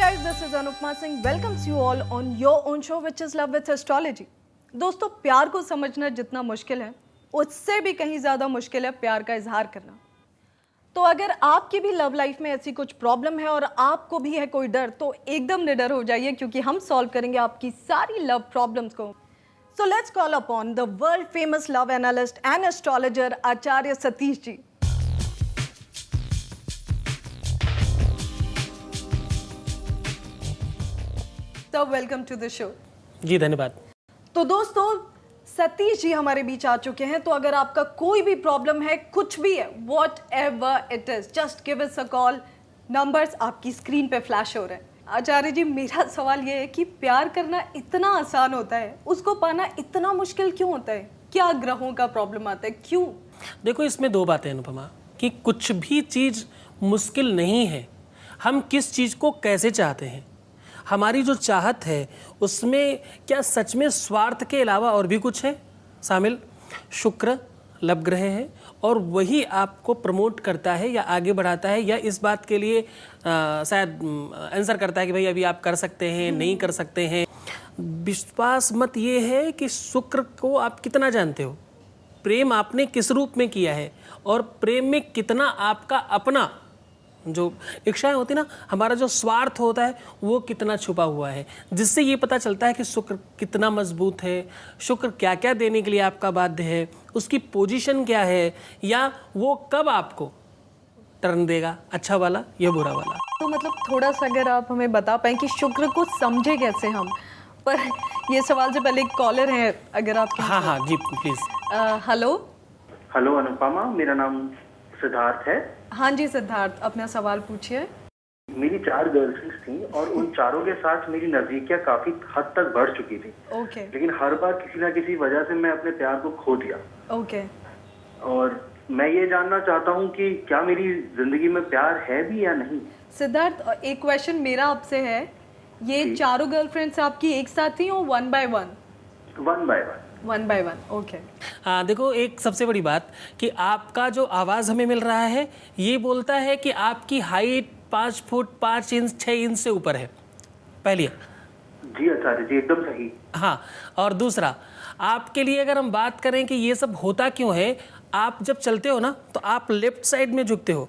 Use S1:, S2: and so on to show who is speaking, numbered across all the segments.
S1: guys, this is Anupma Singh. Welcomes you all on your own show which is Love with Astrology. दोस्तों, प्यार को समझना जितना मुश्किल है उससे भी कहीं ज़्यादा मुश्किल है प्यार का इजहार करना। तो अगर आपकी भी लव लाइफ में ऐसी कुछ प्रॉब्लम है और आपको भी है कोई डर, तो एकदम निडर हो जाइए क्योंकि हम सॉल्व करेंगे आपकी सारी लव प्रॉब्लम्स को। So let's call upon the world famous love analyst and astrologer Acharya Satish ji. तो वेलकम टू द शो।
S2: जी धन्यवाद।
S1: तो दोस्तों, सतीश जी हमारे बीच आ चुके हैं। तो अगर आपका कोई भी प्रॉब्लम है, कुछ भी है, what ever it is, just give us a call. Numbers आपकी स्क्रीन पे फ्लैश हो रहे हैं। आचार्य जी, मेरा सवाल ये है कि प्यार करना इतना आसान होता है, उसको पाना इतना मुश्किल क्यों होता है? क्या ग्रहों का प्रॉब्लम आता है, क्यों?
S2: देखो, इसमें दो बातें अनुपमा, कि कुछ भी चीज़ मुश्किल नहीं है, हम किस चीज़ को कैसे चाहते हैं। हमारी जो चाहत है उसमें क्या सच में स्वार्थ के अलावा और भी कुछ है शामिल? शुक्र लव ग्रह है और वही आपको प्रमोट करता है या आगे बढ़ाता है या इस बात के लिए शायद आंसर करता है कि भाई अभी आप कर सकते हैं, नहीं कर सकते हैं। विश्वास मत ये है कि शुक्र को आप कितना जानते हो, प्रेम आपने किस रूप में किया है और प्रेम में कितना आपका अपना जो इच्छाएं होती ना, हमारा जो स्वार्थ होता है वो कितना छुपा हुआ है, जिससे ये पता चलता है कि शुक्र कितना मजबूत है, शुक्र क्या क्या देने के लिए आपका बाध्य है, उसकी पोजीशन क्या है, या वो कब आपको टर्न देगा, अच्छा वाला या बुरा वाला।
S1: तो मतलब थोड़ा सा अगर आप हमें बता पाएं कि शुक्र को समझे कैसे हम। पर ये सवाल से पहले एक कॉलर है, अगर आप
S2: हाँ जी प्लीज।
S1: हेलो
S3: हेलो अनुपमा, मेरा नाम सिद्धार्थ है।
S1: हाँ जी सिद्धार्थ, अपना सवाल पूछिए।
S3: मेरी 4 गर्लफ्रेंड्स थी और उन चारों के साथ मेरी नजदीकियां काफी हद तक बढ़ चुकी थी।
S1: ओके।
S3: लेकिन हर बार किसी ना किसी वजह से मैं अपने प्यार को खो दिया।
S1: ओके।
S3: और मैं ये जानना चाहता हूँ कि क्या मेरी जिंदगी में प्यार है भी या नहीं।
S1: सिद्धार्थ, एक क्वेश्चन मेरा आपसे है, ये चारों गर्लफ्रेंड्स आपकी एक साथ थी और one by one?
S3: One by one.
S1: Okay.
S2: देखो, एक सबसे बड़ी बात कि आपका जो आवाज़ हमें मिल रहा है ये बोलता है कि आपकी हाइट 5 फुट 5 इंच 6 इंच से ऊपर है, पहली।
S3: जी आचार्य जी, एकदम सही।
S2: हाँ, और दूसरा, आपके लिए अगर हम बात करें कि ये सब होता क्यों है, आप जब चलते हो ना तो आप लेफ्ट साइड में झुकते हो।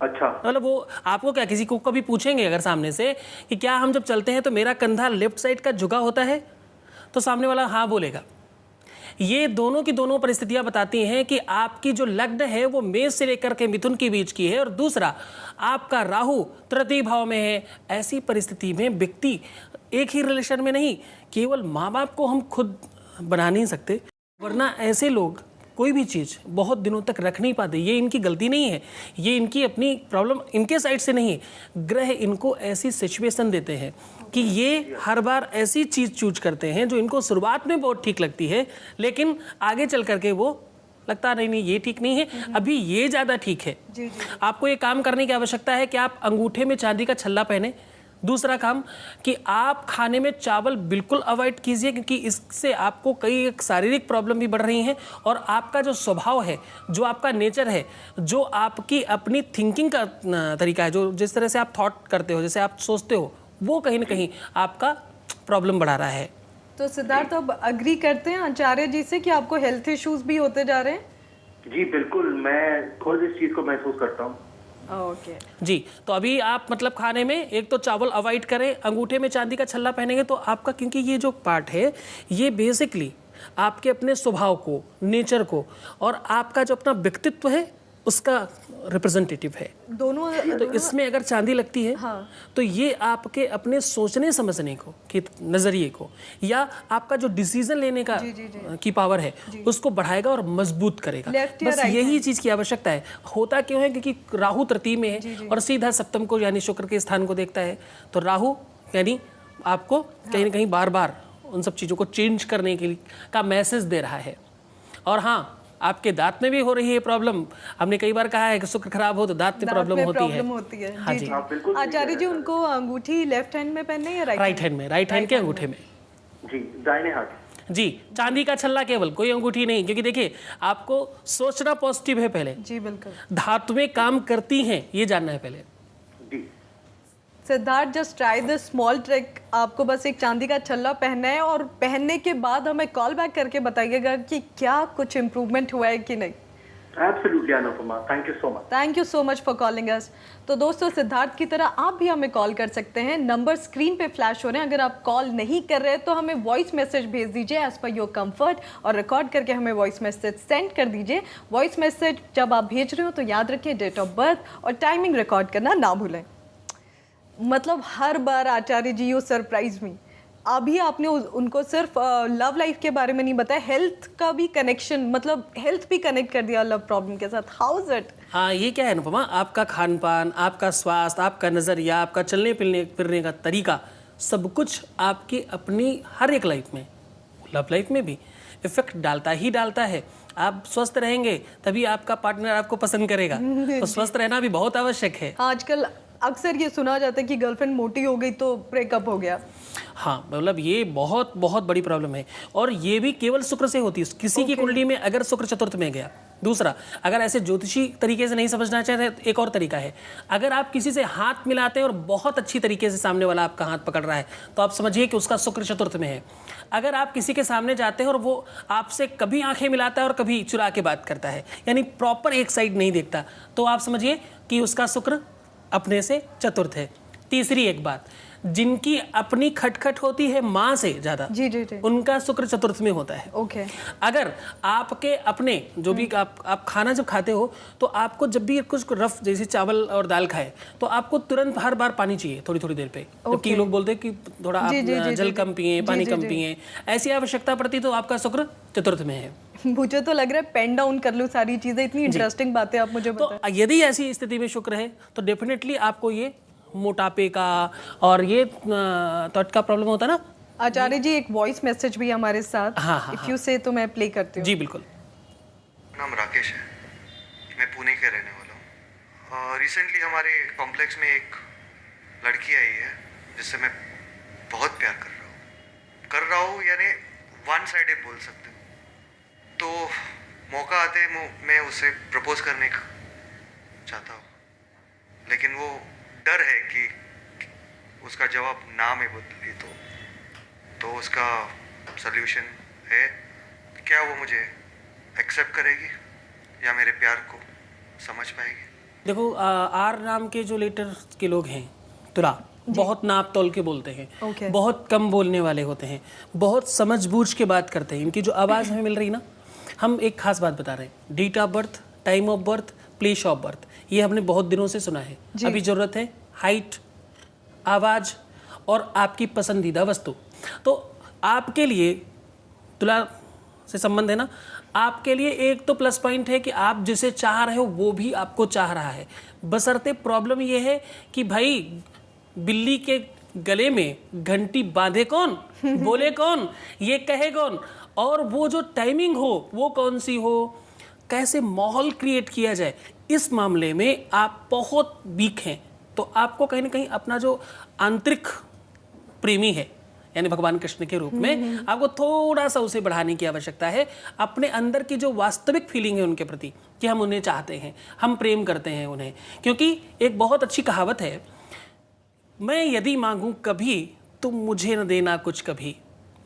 S3: अच्छा।
S2: मतलब वो आपको क्या, किसी को कभी पूछेंगे अगर सामने से कि क्या हम जब चलते हैं तो मेरा कंधा लेफ्ट साइड का झुका होता है, तो सामने वाला हाँ बोलेगा। ये दोनों की दोनों परिस्थितियां बताती हैं कि आपकी जो लग्न है वो मेष से लेकर के मिथुन के बीच की है, और दूसरा आपका राहु तृतीय भाव में है। ऐसी परिस्थिति में व्यक्ति एक ही रिलेशन में नहीं, केवल माँ बाप को हम खुद बना नहीं सकते, वरना ऐसे लोग कोई भी चीज़ बहुत दिनों तक रख नहीं पाते। ये इनकी गलती नहीं है, ये इनकी अपनी प्रॉब्लम इनके साइड से नहीं है, ग्रह इनको ऐसी सिचुएशन देते हैं कि ये हर बार ऐसी चीज़ चूज करते हैं जो इनको शुरुआत में बहुत ठीक लगती है, लेकिन आगे चल करके वो लगता नहीं ये ठीक नहीं है, अभी ये ज़्यादा ठीक है। आपको ये काम करने की आवश्यकता है कि आप अंगूठे में चांदी का छल्ला पहने। दूसरा काम कि आप खाने में चावल बिल्कुल अवॉइड कीजिए, क्योंकि इससे आपको कई शारीरिक प्रॉब्लम भी बढ़ रही हैं, और आपका जो स्वभाव है, जो आपका नेचर है, जो आपकी अपनी थिंकिंग का तरीका है, जो जिस तरह से आप थॉट करते हो, जैसे आप सोचते हो, वो कहीं ना कहीं आपका प्रॉब्लम बढ़ा रहा है।
S1: तो सिद्धार्थ, अब अग्री करते हैं आचार्य जी से कि आपको हेल्थ इश्यूज भी होते जा रहे हैं?
S3: जी बिल्कुल, मैं खुद इस चीज को महसूस करता हूँ।
S1: ओके
S2: जी, तो अभी आप मतलब खाने में एक तो चावल अवॉइड करें, अंगूठे में चांदी का छल्ला पहनेंगे तो आपका, क्योंकि ये जो पार्ट है ये बेसिकली आपके अपने स्वभाव को, नेचर को, और आपका जो अपना व्यक्तित्व है उसका रिप्रेजेंटेटिव है दोनों। तो इसमें अगर चांदी लगती है, हाँ, तो ये आपके अपने सोचने समझने को कि नज़रिए को, या आपका जो डिसीजन लेने का की पावर है उसको बढ़ाएगा और मजबूत करेगा। बस यही चीज़ की आवश्यकता है। होता क्यों है? क्योंकि राहु तृतीय में है और सीधा सप्तम को यानी शुक्र के स्थान को देखता है, तो राहु यानी आपको कहीं ना कहीं बार बार उन सब चीज़ों को चेंज करने के लिए का मैसेज दे रहा है। और हाँ, आपके दांत में भी हो रही है प्रॉब्लम। हमने कई बार कहा है कि शुक्र खराब हो तो दांत में प्रॉब्लम होती है। हाँ जी।
S1: आचार्य जी, उनको अंगूठी लेफ्ट हैंड में पहनने या
S2: राइट हैंड में? राइट हैंड के अंगूठे में
S3: जी, दाहिने हाथ।
S2: जी, चांदी का छल्ला केवल, कोई अंगूठी नहीं, क्योंकि देखिए आपको सोचना पॉजिटिव है पहले।
S1: जी बिल्कुल।
S2: धातुएं काम करती हैं, ये जानना है पहले।
S1: Siddharth, just try this small trick. आपको बस एक चांदी का छल्ला पहनना है और पहनने के बाद हमें कॉल बैक करके बताइएगा कि क्या कुछ इम्प्रूवमेंट हुआ है कि नहीं।
S3: Absolutely Anupama, thank you so much.
S1: Thank you so much for calling us. तो दोस्तों, सिद्धार्थ की तरह आप भी हमें कॉल कर सकते हैं। नंबर स्क्रीन पे फ्लैश हो रहे हैं। अगर आप कॉल नहीं कर रहे तो हमें वॉइस मैसेज भेज दीजिए एज पर योर कंफर्ट, और रिकॉर्ड करके हमें वॉइस मैसेज सेंड कर दीजिए। वॉइस मैसेज जब आप भेज रहे हो तो याद रखिए डेट ऑफ बर्थ और टाइमिंग रिकॉर्ड करना ना भूलें। मतलब हर बार आचार्य जी यू सरप्राइज मी। अभी आपने उनको सिर्फ लव लाइफ के बारे में नहीं बताया, हेल्थ का भी कनेक्शन, मतलब हेल्थ भी कनेक्ट कर दिया लव प्रॉब्लम के साथ। How is it?
S2: हाँ, ये क्या है अनुपमा, आपका खान पान, आपका स्वास्थ्य, आपका नज़रिया, आपका चलने फिरने का तरीका, सब कुछ आपकी अपनी हर एक लाइफ में, लव लाइफ में भी इफेक्ट डालता ही डालता है। आप स्वस्थ रहेंगे तभी आपका पार्टनर आपको पसंद करेगा, तो स्वस्थ रहना भी बहुत आवश्यक है।
S1: आजकल अक्सर ये सुना जाता है कि गर्लफ्रेंड मोटी हो गई तो ब्रेकअप हो गया।
S2: हाँ, मतलब ये बहुत बहुत बड़ी प्रॉब्लम है, और ये भी केवल शुक्र से होती है। किसी की कुंडली में अगर शुक्र चतुर्थ में गया। दूसरा, अगर ऐसे ज्योतिषी तरीके से नहीं समझना चाहते तो एक और तरीका है, अगर आप किसी से हाथ मिलाते हैं और बहुत अच्छी तरीके से सामने वाला आपका हाथ पकड़ रहा है तो आप समझिए कि उसका शुक्र चतुर्थ में है। अगर आप किसी के सामने जाते हैं और वो आपसे कभी आंखें मिलाता है और कभी चुरा के बात करता है, यानी प्रॉपर एक साइड नहीं देखता, तो आप समझिए कि उसका शुक्र अपने से चतुर्थ है। तीसरी एक बात, जिनकी अपनी खटखट होती है माँ से ज्यादा,
S1: जी जी जी,
S2: उनका शुक्र चतुर्थ में होता है।
S1: ओके।
S2: अगर आपके अपने जो भी आप खाना जब खाते हो तो आपको जब भी कुछ रफ जैसे चावल और दाल खाए तो आपको तुरंत हर बार पानी चाहिए थोड़ी थोड़ी देर पे, जबकि लोग बोलते हैं कि थोड़ा आप जल कम पिए, पानी कम पिए, ऐसी आवश्यकता पड़ती तो आपका शुक्र चतुर्थ में है।
S1: मुझे तो लग रहा है पेन डाउन कर लूं सारी चीजें, इतनी इंटरेस्टिंग बातें आप मुझे बताएं।
S2: तो यदि ऐसी स्थिति में शुक्र है तो डेफिनेटली आपको ये मोटापे का और ये त्वचा का प्रॉब्लम होता है ना।
S1: आचार्य जी, एक वॉइस मैसेज भी हमारे साथ,
S2: हाँ,
S1: इफ यू से तो मैं प्ले करती हूँ।
S2: जी बिल्कुल।
S4: नाम राकेश है, मैं पुणे के रहने वाला हूँ। रिसेंटली हमारे कॉम्प्लेक्स में एक लड़की आई है जिससे मैं बहुत प्यार कर रहा हूँ, यानी वन साइडेड बोल सकते हो। तो मौका आते मैं उसे प्रपोज करने का चाहता हूँ, लेकिन वो डर है कि उसका जवाब ना में बदले तो उसका सल्यूशन है, क्या वो मुझे एक्सेप्ट करेगी या मेरे प्यार को समझ पाएगी?
S2: देखो, आर नाम के जो लेटर के लोग हैं, तुला, बहुत नाप तोल के बोलते हैं, बहुत कम बोलने वाले होते हैं, बहुत समझबूझ के बात करते हैं। इनकी जो आवाज़ हमें मिल रही ना, हम एक खास बात बता रहे हैं, date of birth, time of birth, place of birth, ये हमने बहुत दिनों से सुना है। अभी जरूरत है हाइट, आवाज़ और आपकी पसंदीदा वस्तु। तो आपके लिए तुला से संबंध है ना, आपके लिए एक तो प्लस पॉइंट है कि आप जिसे चाह रहे हो वो भी आपको चाह रहा है, बशर्ते प्रॉब्लम ये है कि भाई बिल्ली के गले में घंटी बांधे कौन, बोले कौन, ये कहे कौन, और वो जो टाइमिंग हो वो कौन सी हो, कैसे माहौल क्रिएट किया जाए, इस मामले में आप बहुत वीक हैं। तो आपको कहीं ना कहीं अपना जो आंतरिक प्रेमी है, यानी भगवान कृष्ण के रूप में, आपको थोड़ा सा उसे बढ़ाने की आवश्यकता है। अपने अंदर की जो वास्तविक फीलिंग है उनके प्रति, कि हम उन्हें चाहते हैं, हम प्रेम करते हैं उन्हें। क्योंकि एक बहुत अच्छी कहावत है, मैं यदि मांगूं कभी तुम मुझे न देना कुछ कभी,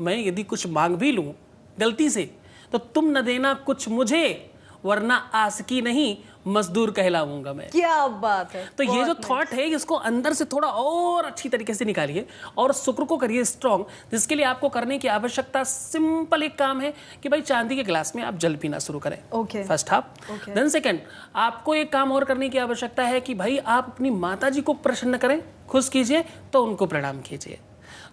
S2: मैं यदि कुछ मांग भी लूं गलती से तो तुम न देना कुछ मुझे, वरना आसकी नहीं मजदूर कहलाऊंगा मैं।
S1: क्या बात है।
S2: तो ये जो थॉट है इसको अंदर से थोड़ा और अच्छी तरीके से निकालिए और शुक्र को करिए स्ट्रॉन्ग, जिसके लिए आपको करने की आवश्यकता सिंपल एक काम है कि भाई चांदी के गिलास में आप जल पीना शुरू करें। First half. देन सेकंड, आपको एक काम और करने की आवश्यकता है कि भाई आप अपनी माता जी को प्रसन्न करें, खुश कीजिए, तो उनको प्रणाम कीजिए।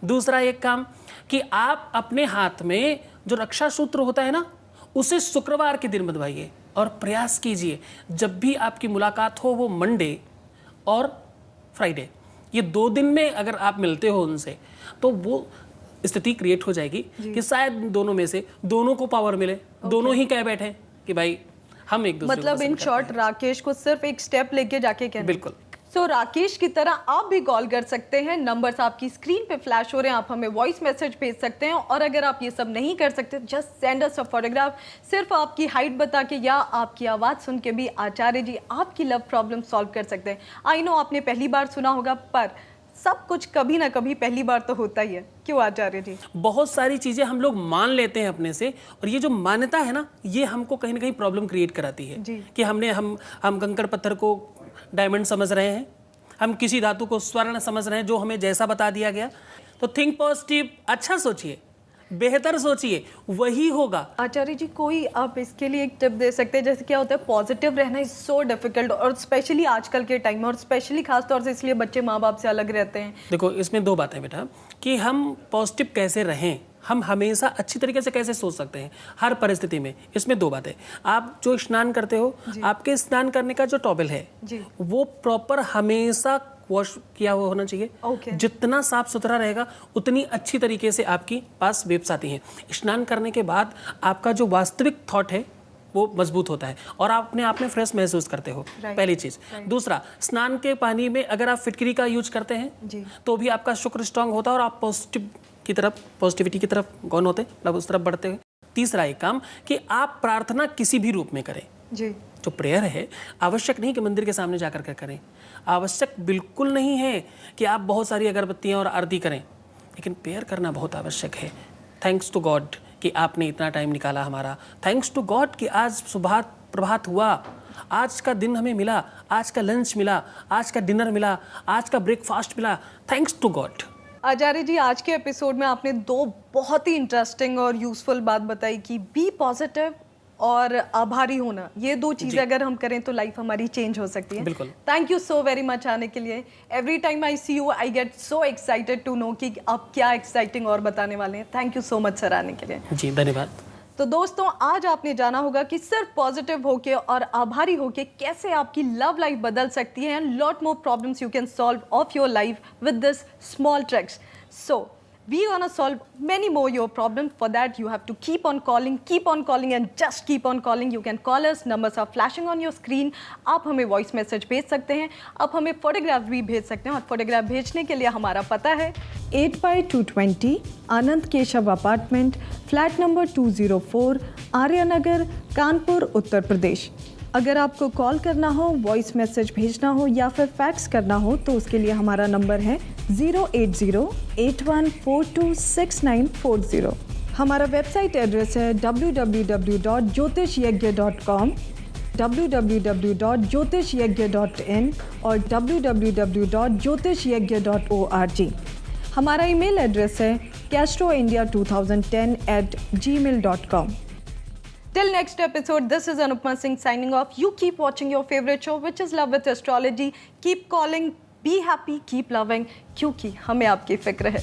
S2: दूसरा एक काम कि आप अपने हाथ में जो रक्षा सूत्र होता है ना, उसे शुक्रवार के दिन बंधवाइए और प्रयास कीजिए जब भी आपकी मुलाकात हो वो मंडे और फ्राइडे, ये 2 दिन में अगर आप मिलते हो उनसे तो वो स्थिति क्रिएट हो जाएगी कि शायद दोनों में से दोनों को पावर मिले, दोनों ही कह बैठे कि भाई हम एक दूसरे
S1: मतलब इन शॉर्ट राकेश को सिर्फ एक स्टेप लेके जाके कहना।
S2: बिल्कुल।
S1: सो राकेश की तरह आप भी कॉल कर सकते हैं, नंबर्स आपकी स्क्रीन पे फ्लैश हो रहे हैं, आप हमें वॉइस मैसेज भेज सकते हैं। और अगर आप ये सब नहीं कर सकते, just send us a photograph, सिर्फ आपकी हाइट बता के या आपकी आवाज़ सुन के भी आचार्य जी आपकी लव प्रॉब्लम सॉल्व कर सकते हैं। आई नो आपने पहली बार सुना होगा, पर सब कुछ कभी ना कभी पहली बार तो होता ही है, क्यों आचार्य जी?
S2: बहुत सारी चीज़ें हम लोग मान लेते हैं अपने से, और ये जो मान्यता है ना, ये हमको कहीं ना कहीं प्रॉब्लम क्रिएट कराती है
S1: जी।
S2: कि हम कंकड़ पत्थर को डायमंड समझ रहे हैं, हम किसी धातु को स्वर्ण समझ रहे हैं जो हमें जैसा बता दिया गया। तो थिंक पॉजिटिव, अच्छा सोचिए, बेहतर सोचिए, वही होगा।
S1: आचार्य जी, कोई आप इसके लिए एक टिप दे सकते हैं? जैसे क्या होता है, पॉजिटिव रहना इज सो डिफिकल्ट, और स्पेशली आजकल के टाइम में, और स्पेशली खास तौर से इसलिए बच्चे माँ बाप से अलग रहते हैं।
S2: देखो, इसमें दो बातें बेटा, कि हम पॉजिटिव कैसे रहें, हम हमेशा अच्छी तरीके से कैसे सोच सकते हैं हर परिस्थिति में। इसमें दो बातें, आप जो स्नान करते हो, आपके स्नान करने का जो टॉवल है
S1: जी।
S2: वो प्रॉपर हमेशा वॉश किया हुआ होना चाहिए।
S1: ओके।
S2: जितना साफ सुथरा रहेगा उतनी अच्छी तरीके से आपकी पास वेब्स आती हैं। स्नान करने के बाद आपका जो वास्तविक थॉट है वो मजबूत होता है और आप अपने आप में फ्रेश महसूस करते हो। पहली चीज़। दूसरा, स्नान के पानी में अगर आप फिटकरी का यूज करते हैं तो भी आपका शुक्र स्ट्रांग होता है और आप पॉजिटिविटी की तरफ गौन होते, मतलब उस तरफ बढ़ते हैं। तीसरा एक काम कि आप प्रार्थना किसी भी रूप में करें
S1: जी।
S2: जो प्रेयर है, आवश्यक नहीं कि मंदिर के सामने जाकर के करें, आवश्यक बिल्कुल नहीं है कि आप बहुत सारी अगरबत्तियां और आरती करें, लेकिन प्रेयर करना बहुत आवश्यक है। थैंक्स टू गॉड कि आपने इतना टाइम निकाला हमारा, थैंक्स टू गॉड कि आज सुबह प्रभात हुआ, आज का दिन हमें मिला, आज का लंच मिला, आज का डिनर मिला, आज का ब्रेकफास्ट मिला, थैंक्स टू गॉड।
S1: आचार्य जी, आज के एपिसोड में आपने दो बहुत ही इंटरेस्टिंग और यूजफुल बात बताई कि बी पॉजिटिव और आभारी होना, ये दो चीज़ें अगर हम करें तो लाइफ हमारी चेंज हो सकती है।
S2: बिल्कुल।
S1: Thank you so very much आने के लिए। Every time I see you I get so excited to know कि आप क्या एक्साइटिंग और बताने वाले हैं। Thank you so much sir आने के लिए।
S2: जी धन्यवाद।
S1: तो दोस्तों, आज आपने जाना होगा कि सिर्फ पॉजिटिव होके और आभारी होके कैसे आपकी लव लाइफ बदल सकती है, and lot more problems you can solve of your life with this small tricks. So we gonna solve many more your problems. For that you have to keep on calling and just keep on calling. You can call us, numbers are flashing on your screen. आप हमें voice message भेज सकते हैं, आप हमें photograph भी भेज सकते हैं, और फोटोग्राफ भेजने के लिए हमारा पता है 8/220 Anand Keshav apartment, flat number 204, Aryanagar, Kanpur, Uttar Pradesh. अगर आपको कॉल करना हो, वॉइस मैसेज भेजना हो या फिर फैक्स करना हो तो उसके लिए हमारा नंबर है 08081426940। हमारा वेबसाइट एड्रेस है www.jyotishyagy.com, www.jyotishyagy.in और www.jyotishyagy.org। हमारा ईमेल एड्रेस है castroindia2010@gmail.com। Till next episode, this is Anupma Singh signing off. You keep watching your favorite show, which is Love with Astrology. Keep calling, be happy, keep loving, क्योंकि हमें आपकी फिक्र है।